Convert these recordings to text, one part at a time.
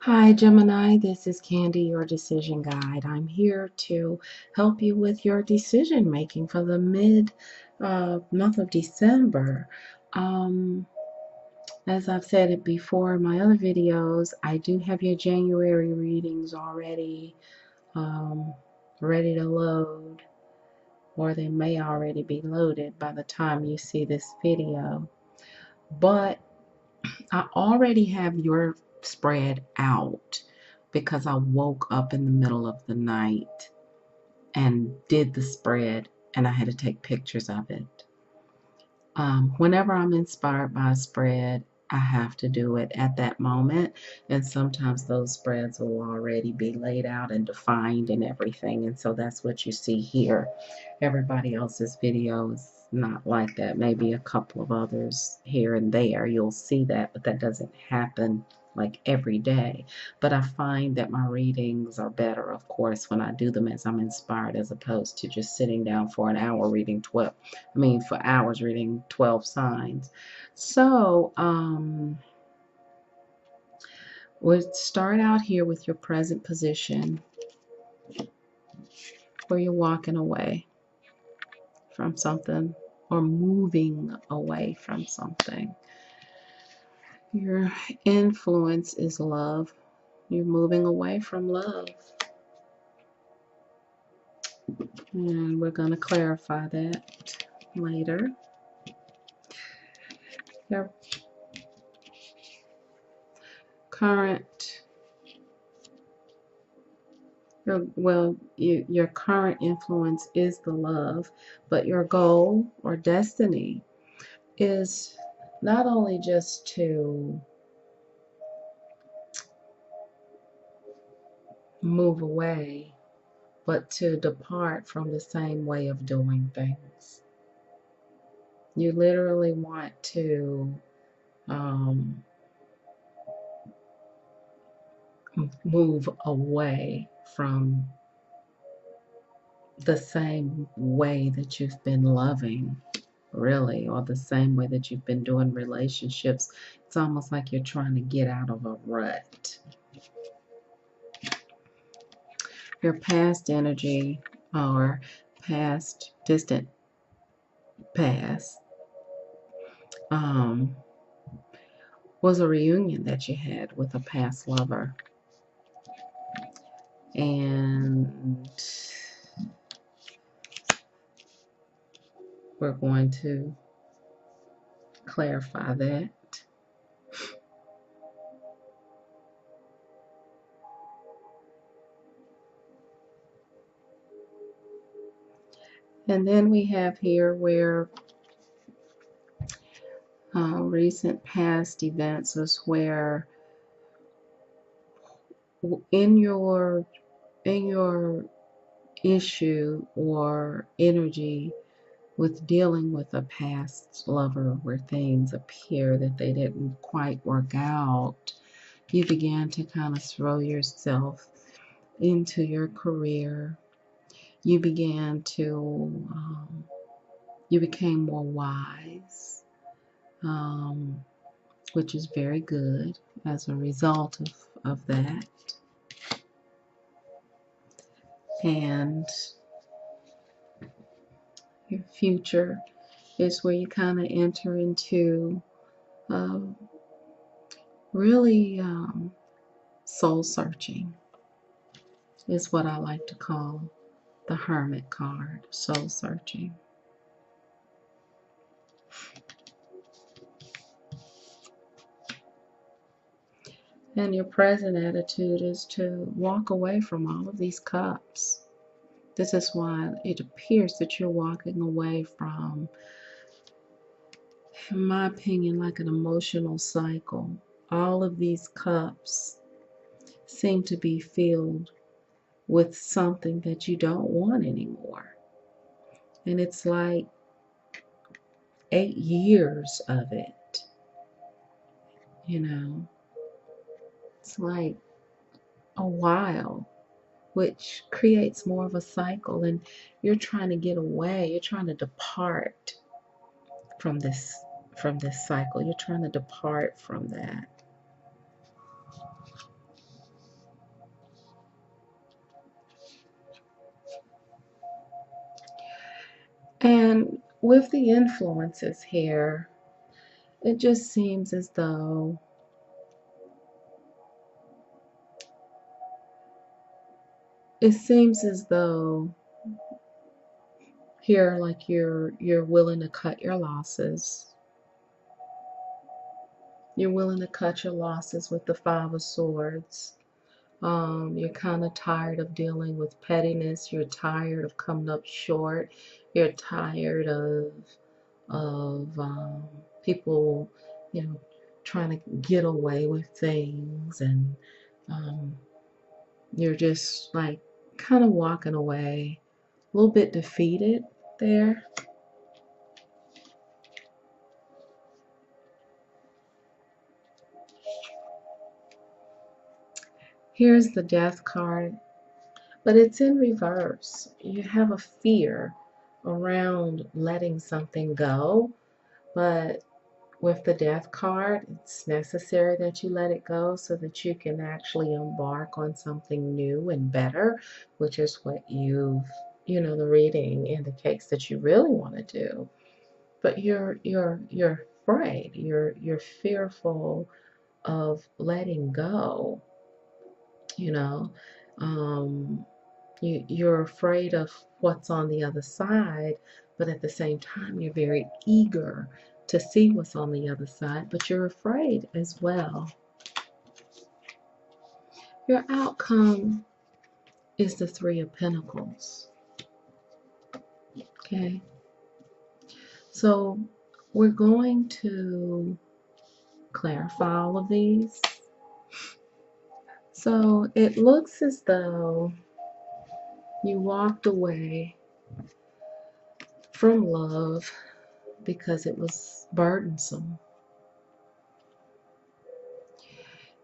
Hi, Gemini. This is Candy, your decision guide. I'm here to help you with your decision making for the mid month of December. Um, as I've said it before in my other videos, I do have your January readings already um, ready to load, or they may already be loaded by the time you see this video. But I already have your spread out because I woke up in the middle of the night and did the spread, and I had to take pictures of it. Whenever I'm inspired by a spread, I have to do it at that moment, and sometimes those spreads will already be laid out and defined and everything, and so that's what you see here. Everybody else's video is not like that. Maybe a couple of others here and there you'll see that, but that doesn't happen like every day. But I find that my readings are better, of course, when I do them as I'm inspired, as opposed to just sitting down for an hour reading 12, for hours reading 12 signs. So, we'll start out here with your present position where you're walking away from something or moving away from something. Your influence is love. You're moving away from love. And we're going to clarify that later. Your current, your current influence is the love, but your goal or destiny is not only just to move away, but to depart from the same way of doing things. You literally want to move away from the same way that you've been loving, really, or the same way that you've been doing relationships. It's almost like you're trying to get out of a rut. Your past energy or past, distant past, was a reunion that you had with a past lover. And we're going to clarify that. And then we have here where recent past events is where in your issue or energy with dealing with a past lover where things appear that they didn't quite work out, you began to kind of throw yourself into your career. You began to, you became more wise, which is very good as a result of that. And your future is where you kind of enter into really soul searching, is what I like to call the Hermit card, soul searching. And your present attitude is to walk away from all of these cups. This is why it appears that you're walking away from, in my opinion, like an emotional cycle. All of these cups seem to be filled with something that you don't want anymore. And it's like 8 years of it, It's like a while, which creates more of a cycle, and you're trying to get away, you're trying to depart from this cycle. You're trying to depart from that. And with the influences here, it just seems as though here, like you're willing to cut your losses. You're willing to cut your losses with the Five of Swords. You're kind of tired of dealing with pettiness. You're tired of coming up short. You're tired of people, you know, trying to get away with things, and um, you're just like kind of walking away, a little bit defeated there. Here's the Death card, but it's in reverse. You have a fear around letting something go, but with the Death card, it's necessary that you let it go so that you can actually embark on something new and better, which is what the reading indicates that you really want to do. But you're afraid. You're fearful of letting go. You know, um, you're afraid of what's on the other side, but at the same time, you're very eager to see what's on the other side, but you're afraid as well. Your outcome is the Three of Pentacles. Okay, so we're going to clarify all of these. So it looks as though you walked away from love because it was burdensome.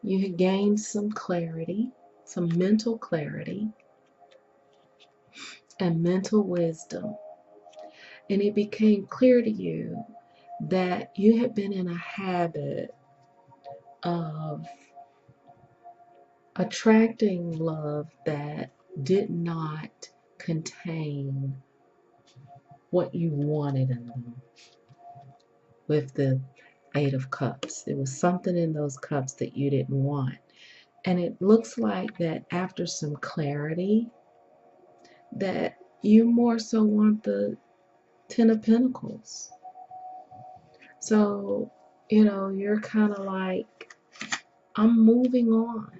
You had gained some clarity, some mental clarity, and mental wisdom. And it became clear to you that you had been in a habit of attracting love that did not contain what you wanted in them. With the Eight of Cups, there was something in those cups that you didn't want. And it looks like that after some clarity, that you more so want the Ten of Pentacles. So, you're kind of like, I'm moving on.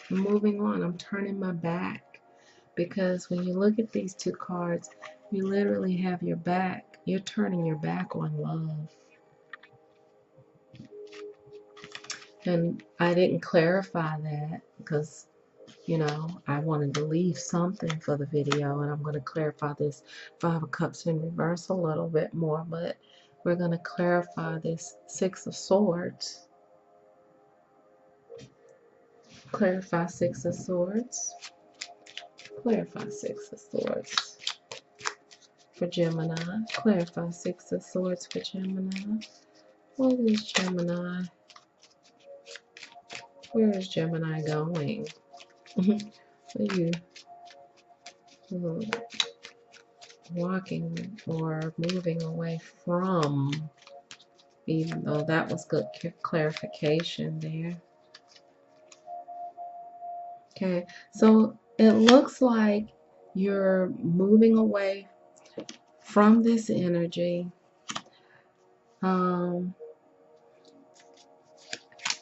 I'm moving on. I'm turning my back. Because when you look at these two cards, you literally have your back. You're turning your back on love. And I didn't clarify that because, I wanted to leave something for the video. And I'm going to clarify this Five of Cups in reverse a little bit more. But we're going to clarify this Six of Swords. Clarify Six of Swords. Clarify Six of Swords for Gemini. Clarify Six of Swords for Gemini. What is Gemini? Where is Gemini going? Are you walking or moving away from? Even though that was good clarification there. Okay, so it looks like you're moving away from this energy.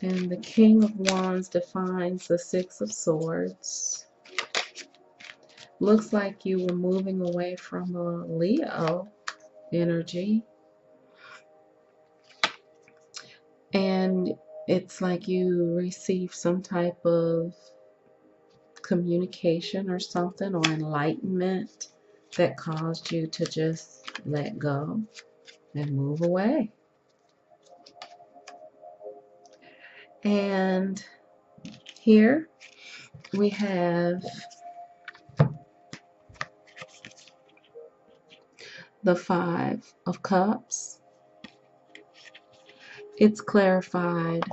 And the King of Wands defines the Six of Swords. Looks like you were moving away from a Leo energy. And it's like you received some type of communication or something, or enlightenment that caused you to just let go and move away. And here we have the Five of Cups. It's clarified